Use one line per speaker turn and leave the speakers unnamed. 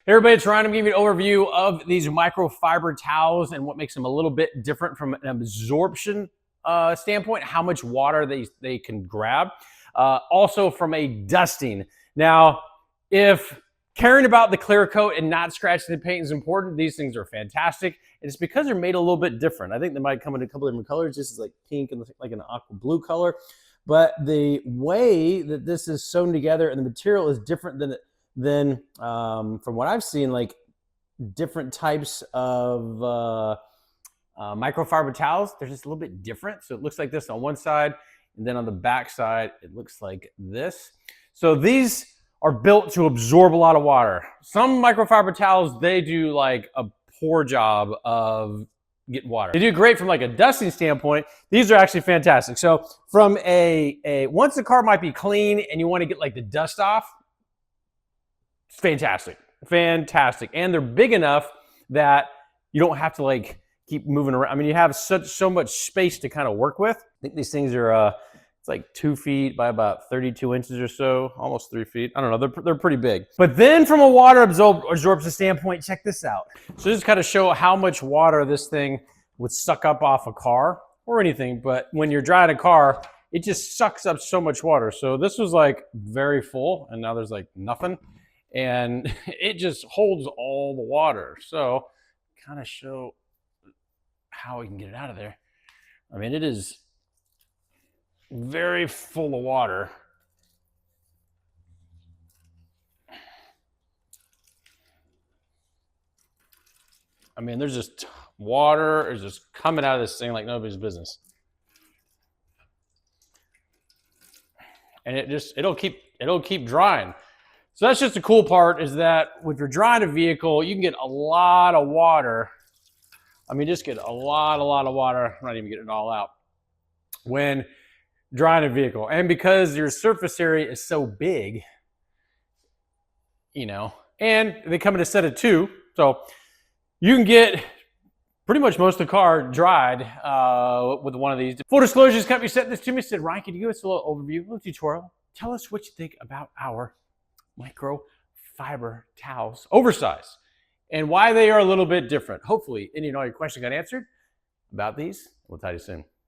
Hey everybody, it's Ryan. I'm giving you an overview of these microfiber towels and what makes them a little bit different from an absorption standpoint, how much water they can grab. Also from a dusting. Now, if caring about the clear coat and not scratching the paint is important, these things are fantastic. And it's because they're made a little bit different. I think they might come in a couple of different colors. This is like pink and like an aqua blue color. But the way that this is sewn together and the material is different than from what I've seen, like different types of microfiber towels. They're just a little bit different. So it looks like this on one side, and then on the back side, it looks like this. So these are built to absorb a lot of water. Some microfiber towels, they do like a poor job of getting water. They do great from like a dusting standpoint. These are actually fantastic. So from once the car might be clean and you want to get like the dust off, it's fantastic, fantastic. And they're big enough that you don't have to like keep moving around. I mean, you have so much space to kind of work with. I think these things are, it's like 2 feet by about 32 inches or so, almost 3 feet. I don't know, they're pretty big. But then from a water absorption standpoint, check this out. So just kind of show how much water this thing would suck up off a car or anything. But when you're driving a car, it just sucks up so much water. So this was like very full and now there's like nothing. And it just holds all the water. So kind of show how we can get it out of there. I mean, it is very full of water. I mean, there's just water is just coming out of this thing like nobody's business. And it'll keep drying. So that's just the cool part, is that if you're drying a vehicle, you can get a lot of water. I mean, just get a lot of water. I'm not even getting it all out when drying a vehicle. And because your surface area is so big, you know, and they come in a set of 2, so you can get pretty much most of the car dried with one of these. Full disclosure, this company sent this to me, said, Ryan, can you give us a little overview, a little tutorial? Tell us what you think about our microfiber towels, oversized, and why they are a little bit different. Hopefully, any and all your questions got answered about these. We'll tell you soon.